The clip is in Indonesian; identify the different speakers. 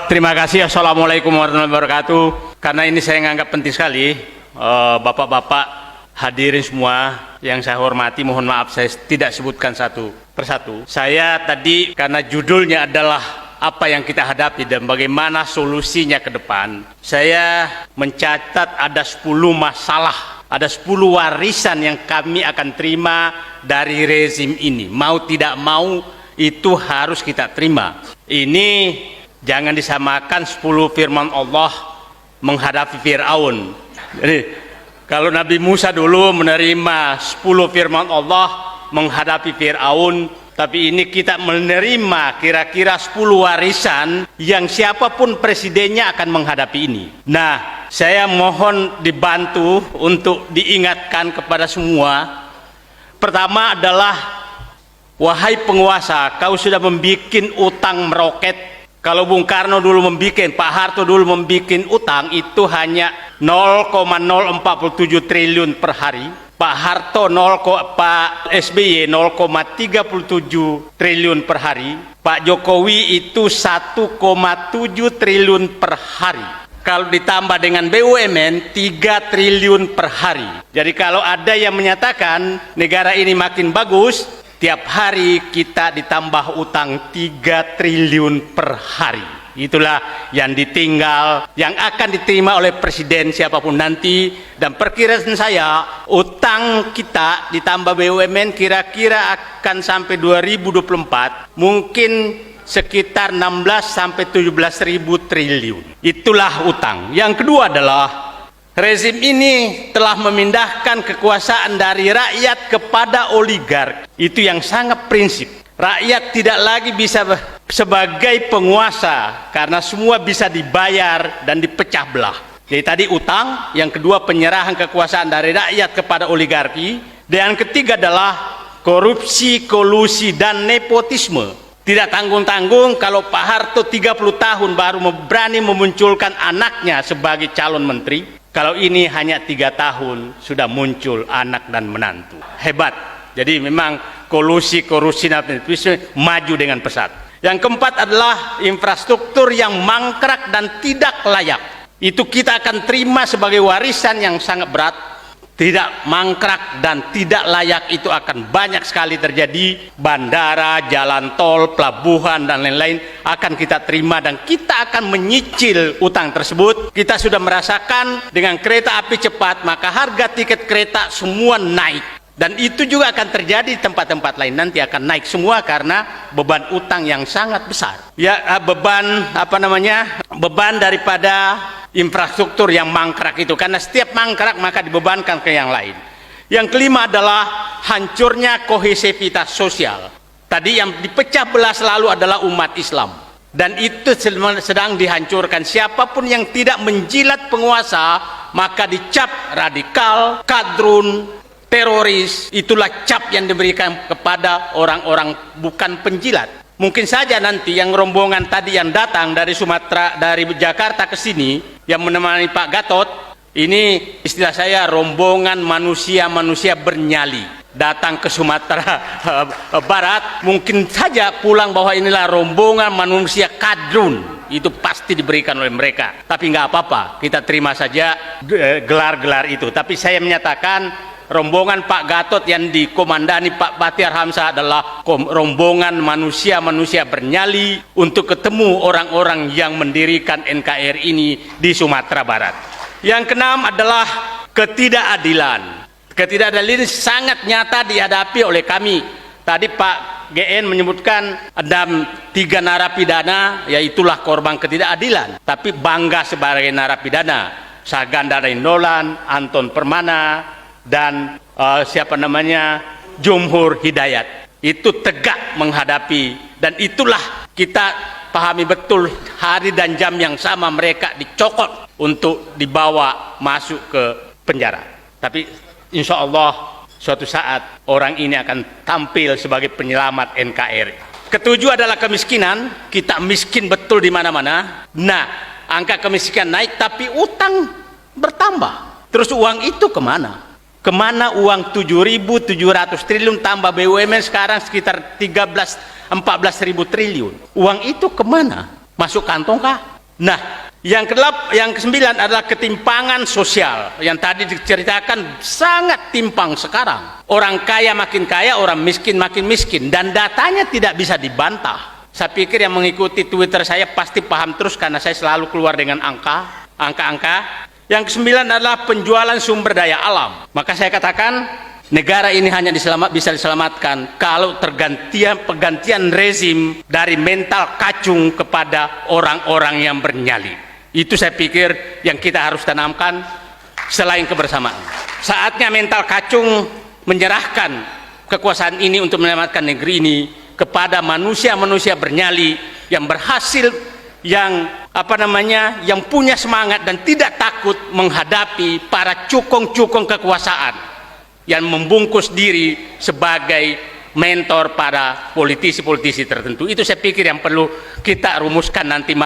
Speaker 1: Terima kasih. Assalamualaikum warahmatullahi wabarakatuh. Karena ini saya menganggap penting sekali, bapak-bapak hadirin semua yang saya hormati, mohon maaf saya tidak sebutkan satu persatu. Saya tadi karena judulnya adalah apa yang kita hadapi dan bagaimana solusinya ke depan, saya mencatat ada 10 masalah, ada 10 warisan yang kami akan terima dari rezim ini. Mau tidak mau itu harus kita terima. Ini jangan disamakan 10 firman Allah menghadapi Fir'aun. Jadi kalau Nabi Musa dulu menerima 10 firman Allah menghadapi Fir'aun, tapi ini kita menerima kira-kira 10 warisan yang siapapun presidennya akan menghadapi ini. Nah, saya mohon dibantu untuk diingatkan kepada semua. Pertama adalah, wahai penguasa, kau sudah membuat utang meroket. Kalau Bung Karno dulu Pak Harto dulu membuat utang itu hanya 0,047 triliun per hari. Pak Harto Pak SBY 0,37 triliun per hari. Pak Jokowi itu 1,7 triliun per hari. Kalau ditambah dengan BUMN 3 triliun per hari. Jadi kalau ada yang menyatakan negara ini makin bagus, tiap hari kita ditambah utang 3 triliun per hari. Itulah yang ditinggal, yang akan diterima oleh presiden siapapun nanti. Dan perkiraan saya, utang kita ditambah BUMN kira-kira akan sampai 2024 mungkin sekitar 16 sampai 17 ribu triliun. Itulah utang. Yang kedua adalah, rezim ini telah memindahkan kekuasaan dari rakyat kepada oligark. Itu yang sangat prinsip. Rakyat tidak lagi bisa sebagai penguasa karena semua bisa dibayar dan dipecah belah. Jadi tadi utang, yang kedua penyerahan kekuasaan dari rakyat kepada oligarki, dan yang ketiga adalah korupsi, kolusi, dan nepotisme. Tidak tanggung-tanggung kalau Pak Harto 30 tahun baru berani memunculkan anaknya sebagai calon menteri. Kalau ini hanya 3 tahun sudah muncul anak dan menantu. Hebat. Jadi memang kolusi, korupsi, dan nepotisme maju dengan pesat. Yang keempat adalah infrastruktur yang mangkrak dan tidak layak. Itu kita akan terima sebagai warisan yang sangat berat. Tidak mangkrak dan tidak layak itu akan banyak sekali terjadi. Bandara, jalan tol, pelabuhan, dan lain-lain akan kita terima dan kita akan menyicil utang tersebut. Kita sudah merasakan dengan kereta api cepat, maka harga tiket kereta semua naik. Dan itu juga akan terjadi di tempat-tempat lain, nanti akan naik semua karena beban utang yang sangat besar. Ya, beban daripada infrastruktur yang mangkrak itu, karena setiap mangkrak maka dibebankan ke yang lain. Yang kelima adalah hancurnya kohesivitas sosial. Tadi yang dipecah belah selalu adalah umat Islam, dan itu sedang dihancurkan. Siapapun yang tidak menjilat penguasa maka dicap radikal, kadrun, teroris. Itulah cap yang diberikan kepada orang-orang bukan penjilat. Mungkin saja nanti yang rombongan tadi yang datang dari Sumatera, dari Jakarta ke sini, yang menemani Pak Gatot, ini istilah saya rombongan manusia-manusia bernyali. Datang ke Sumatera Barat, mungkin saja pulang bahwa inilah rombongan manusia kadrun. Itu pasti diberikan oleh mereka. Tapi nggak apa-apa, kita terima saja gelar-gelar itu. Tapi saya menyatakan, rombongan Pak Gatot yang dikomandani Pak Bahtiar Hamzah adalah rombongan manusia-manusia bernyali untuk ketemu orang-orang yang mendirikan NKRI ini di Sumatera Barat. Yang keenam adalah ketidakadilan. Ketidakadilan ini sangat nyata dihadapi oleh kami. Tadi Pak GN menyebutkan ada 3 narapidana, yaitulah korban ketidakadilan. Tapi bangga sebagai narapidana. Saganda Nainggolan, Anton Permana, dan Jumhur Hidayat. Itu tegak menghadapi, dan itulah kita pahami betul hari dan jam yang sama mereka dicokot untuk dibawa masuk ke penjara. Tapi insya Allah suatu saat orang ini akan tampil sebagai penyelamat NKRI. Ketujuh adalah kemiskinan. Kita miskin betul di mana-mana. Nah, angka kemiskinan naik tapi utang bertambah. Terus uang itu kemana? Kemana uang 7.700 triliun tambah BUMN sekarang sekitar 14.000 triliun? Uang itu kemana? Masuk kantong kah? Nah, yang kesembilan adalah ketimpangan sosial. Yang tadi diceritakan sangat timpang sekarang. Orang kaya makin kaya, orang miskin makin miskin. Dan datanya tidak bisa dibantah. Saya pikir yang mengikuti Twitter saya pasti paham terus karena saya selalu keluar dengan angka-angka. Yang kesembilan adalah penjualan sumber daya alam. Maka saya katakan negara ini hanya bisa diselamatkan kalau pergantian rezim dari mental kacung kepada orang-orang yang bernyali. Itu saya pikir yang kita harus tanamkan selain kebersamaan. Saatnya mental kacung menyerahkan kekuasaan ini untuk menyelamatkan negeri ini kepada manusia-manusia bernyali yang berhasil, yang punya semangat dan tidak takut menghadapi para cukong-cukong kekuasaan yang membungkus diri sebagai mentor pada politisi-politisi tertentu. Itu saya pikir yang perlu kita rumuskan nanti.